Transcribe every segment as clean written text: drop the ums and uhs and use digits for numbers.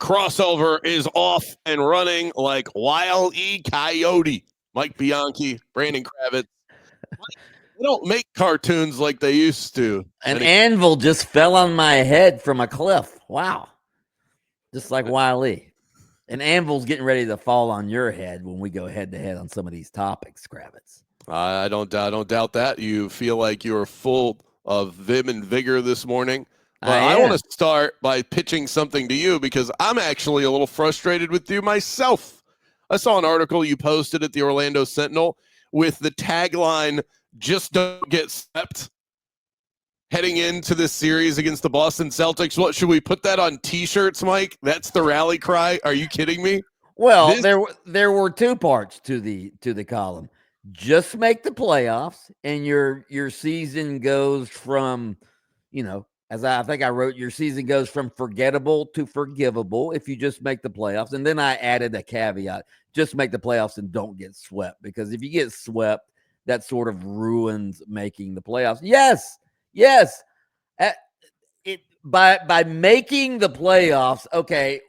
crossover is off and running like Wile E. Coyote. Mike Bianchi, Brandon Kravitz. They don't make cartoons like they used to. An anvil just fell on my head from a cliff. Wow. Just like Wile E. An anvil's getting ready to fall on your head when we go head to head on some of these topics, Kravitz. I don't doubt that. You feel like you're full of vim and vigor this morning. I want to start by pitching something to you because I'm actually a little frustrated with you myself. I saw an article you posted at the Orlando Sentinel with the tagline, "Just don't get swept," heading into this series against the Boston Celtics. What, should we put that on T-shirts, Mike? That's the rally cry. Are you kidding me? Well, there were two parts to the column. Just make the playoffs, and your season goes from, as I think I wrote, your season goes from forgettable to forgivable if you just make the playoffs. And then I added a caveat: just make the playoffs and don't get swept, because if you get swept, that sort of ruins making the playoffs. Yes. By making the playoffs, okay,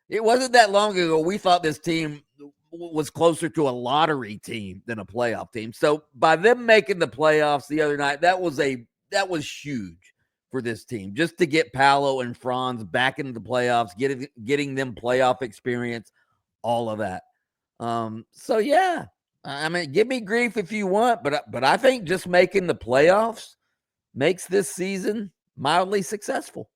it wasn't that long ago we thought this team was closer to a lottery team than a playoff team. So by them making the playoffs the other night, that was huge for this team, just to get Paolo and Franz back into the playoffs, getting them playoff experience, all of that. So yeah, I mean, give me grief if you want, but I think just making the playoffs makes this season mildly successful.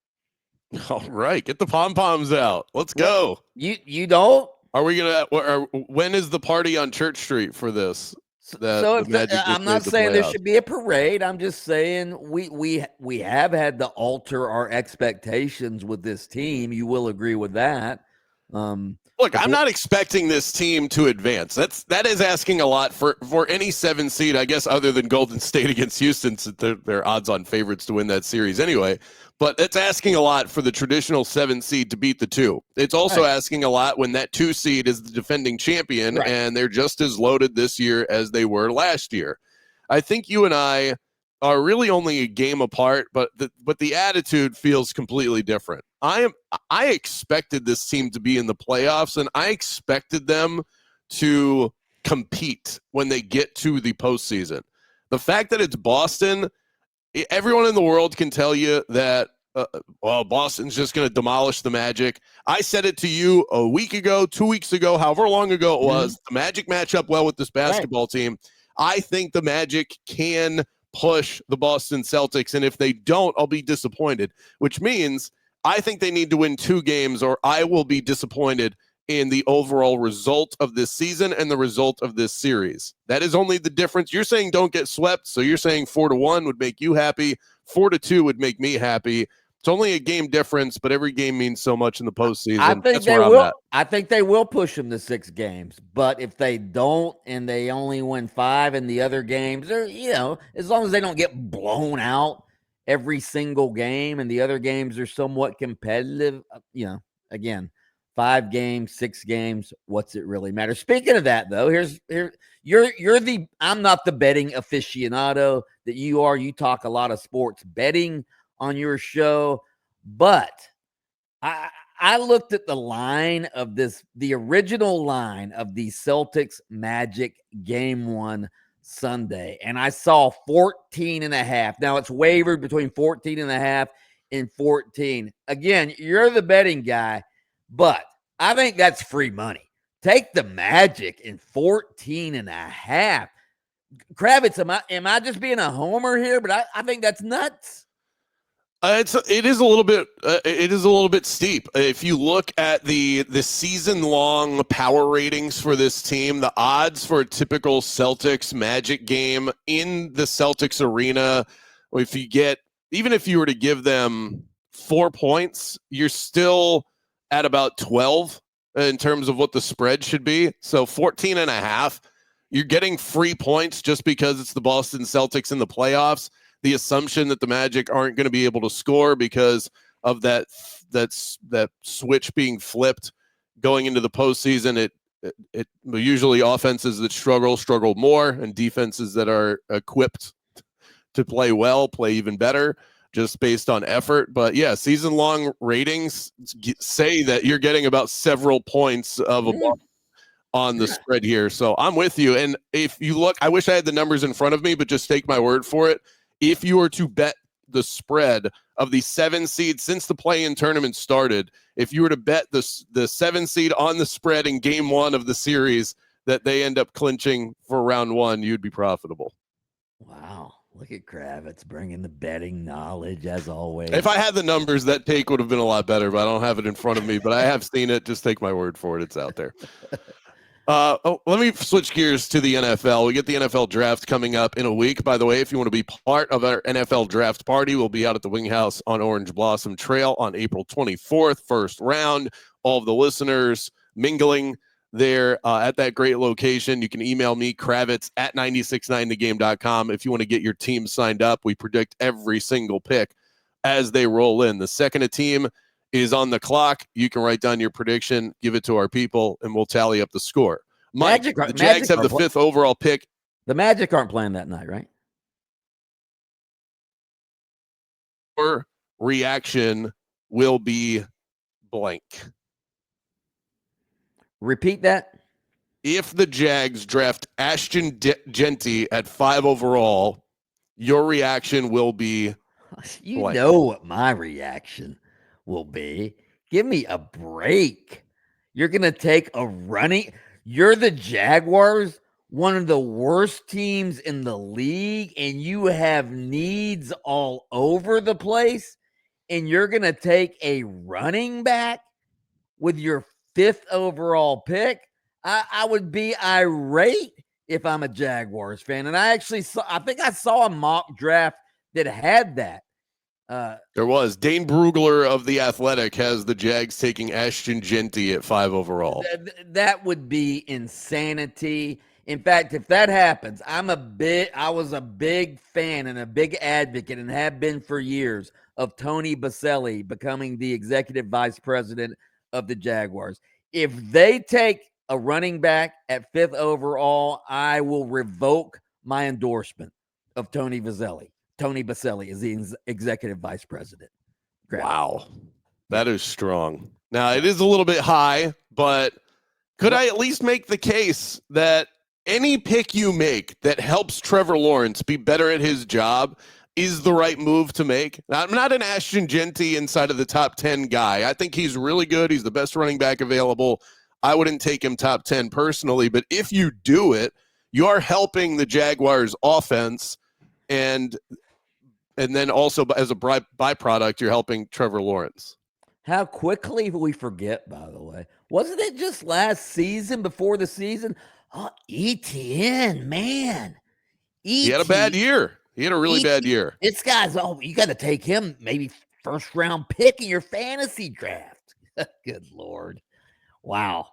All right, get the pom-poms out. Let's go. You don't? Are we when is the party on Church Street for this? I'm not saying there should be a parade. I'm just saying we have had to alter our expectations with this team. You will agree with that. Look, I'm not expecting this team to advance. That is asking a lot for any 7 seed, I guess, other than Golden State against Houston, since they're odds-on favorites to win that series anyway. But that's asking a lot for the traditional 7 seed to beat the 2. It's also asking a lot when that 2 seed is the defending champion, and they're just as loaded this year as they were last year. I think you and I are really only a game apart, but the attitude feels completely different. I expected this team to be in the playoffs, and I expected them to compete when they get to the postseason. The fact that it's Boston, everyone in the world can tell you that, Boston's just going to demolish the Magic. I said it to you a week ago, 2 weeks ago, however long ago it was. The Magic match up well with this basketball team. I think the Magic can push the Boston Celtics, and if they don't, I'll be disappointed, which means I think they need to win 2 games or I will be disappointed in the overall result of this season and the result of this series. That is only the difference. You're saying don't get swept, so you're saying 4-1 would make you happy. 4-2 would make me happy. It's only a game difference, but every game means so much in the postseason. I think they will push them to 6 games, but if they don't and they only win 5 in the other games, as long as they don't get blown out every single game and the other games are somewhat competitive, again, 5 games, 6 games, what's it really matter? Speaking of that, though, I'm not the betting aficionado that you are. You talk a lot of sports betting on your show, but I looked at the line of the original line of the Celtics Magic game 1 Sunday, and I saw 14.5. Now it's wavered between 14.5 and 14. Again, you're the betting guy, but I think that's free money. Take the Magic in 14.5. Kravitz, am I just being a homer here? But I think that's nuts. It is a little bit steep. If you look at the season-long power ratings for this team, the odds for a typical Celtics Magic game in the Celtics arena, even if you were to give them 4 points, you're still at about 12 in terms of what the spread should be. So 14.5, you're getting free points just because it's the Boston Celtics in the playoffs. The assumption that the Magic aren't going to be able to score because of that switch being flipped going into the postseason. It usually offenses that struggle more, and defenses that are equipped to play well play even better. just based on effort. But yeah, season-long ratings say that you're getting about several points of a ball on the spread here. So I'm with you. And if you look, I wish I had the numbers in front of me, but just take my word for it. If you were to bet the spread of the 7 seed since the play-in tournament started, if you were to bet the 7 seed on the spread in game 1 of the series that they end up clinching for round 1, you'd be profitable. Wow. Look at Kravitz bringing the betting knowledge as always. If I had the numbers, that take would have been a lot better, but I don't have it in front of me. But I have seen it. Just take my word for it. It's out there. Let me switch gears to the NFL. We get the NFL draft coming up in a week. By the way, if you want to be part of our NFL draft party, we'll be out at the Wing House on Orange Blossom Trail on April 24th, first round. All of the listeners mingling there at that great location. You can email me, Kravitz at 969thegame.com if you want to get your team signed up. We predict every single pick as they roll in. The second a team is on the clock, you can write down your prediction, give it to our people, and we'll tally up the score. Mike, the Jags have the 5th overall pick. The Magic aren't playing that night, right? Your reaction will be blank. Repeat that. If the Jags draft Ashton Jeanty at 5 overall, your reaction will be You blank. know what my reaction will be. Give me a break. You're going to take a running. You're the Jaguars, one of the worst teams in the league, and you have needs all over the place, and you're going to take a running back with your 5th overall pick. I would be irate if I'm a Jaguars fan. And I think I saw a mock draft that had that. There was. Dane Brugler of The Athletic has the Jags taking Ashton Jeanty at 5 overall. That would be insanity. In fact, if that happens, I was a big fan and a big advocate and have been for years of Tony Baselli becoming the executive vice president of the Jaguars. If they take a running back at 5th overall, I will revoke my endorsement of Tony Baselli. Tony Baselli is the executive vice president. Wow. That is strong. Now, it is a little bit high, but could I at least make the case that any pick you make that helps Trevor Lawrence be better at his job is the right move to make? Now, I'm not an Ashton Jeanty inside of the top 10 guy. I think he's really good. He's the best running back available. I wouldn't take him top 10 personally, but if you do it, you are helping the Jaguars offense, and then also as a byproduct, you're helping Trevor Lawrence. How quickly we forget, by the way. Wasn't it just last season, before the season? Oh, ETN, man. He had a bad year. He had a really bad year. This guy's, you got to take him maybe 1st round pick in your fantasy draft. Good Lord. Wow.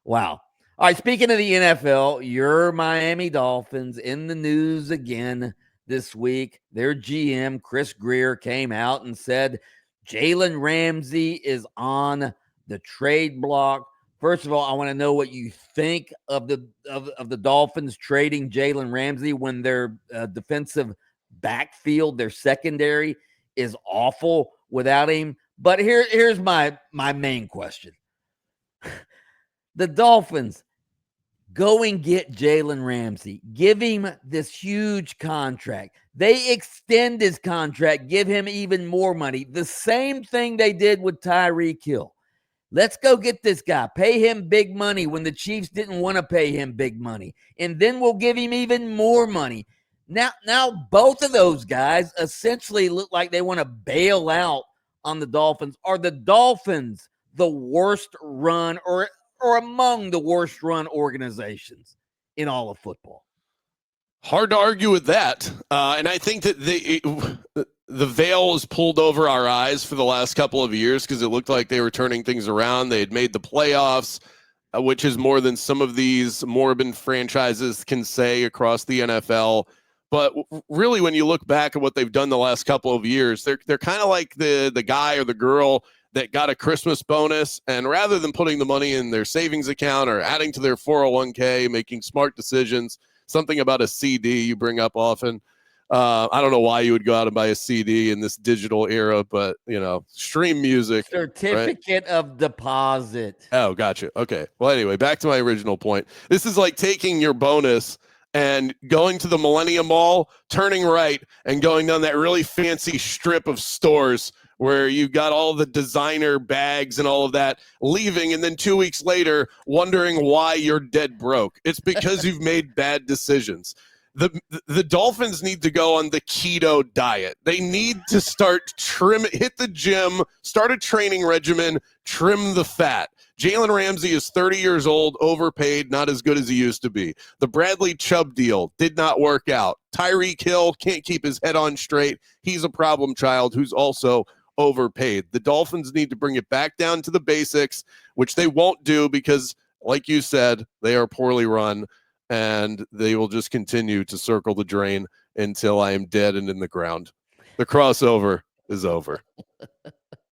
All right, speaking of the NFL, your Miami Dolphins in the news again this week. Their GM, Chris Greer, came out and said Jalen Ramsey is on the trade block. First of all, I want to know what you think of the Dolphins trading Jalen Ramsey when their defensive backfield, their secondary, is awful without him. But here's my main question. The Dolphins go and get Jalen Ramsey, give him this huge contract. They extend his contract, give him even more money. The same thing they did with Tyreek Hill. Let's go get this guy. Pay him big money when the Chiefs didn't want to pay him big money. And then we'll give him even more money. Now both of those guys essentially look like they want to bail out on the Dolphins. Are the Dolphins the worst run or among the worst run organizations in all of football? Hard to argue with that. And I think that the veil was pulled over our eyes for the last couple of years because it looked like they were turning things around. They had made the playoffs, which is more than some of these moribund franchises can say across the NFL. But really, when you look back at what they've done the last couple of years, they're kind of like the guy or the girl that got a Christmas bonus, and rather than putting the money in their savings account or adding to their 401k, making smart decisions, something about a CD you bring up often, I don't know why you would go out and buy a CD in this digital era, but stream music. Certificate of deposit. Oh, gotcha. Okay. Well, anyway, back to my original point. This is like taking your bonus and going to the Millennium Mall, turning right, and going down that really fancy strip of stores where you've got all the designer bags and all of that, leaving, and then 2 weeks later wondering why you're dead broke. It's because you've made bad decisions. The Dolphins need to go on the keto diet. They need to start hit the gym, start a training regimen, trim the fat. Jalen Ramsey is 30 years old, overpaid, not as good as he used to be. The Bradley Chubb deal did not work out. Tyreek Hill can't keep his head on straight. He's a problem child who's also overpaid. The Dolphins need to bring it back down to the basics, which they won't do because, like you said, they are poorly run, and they will just continue to circle the drain until I am dead and in the ground. The crossover is over.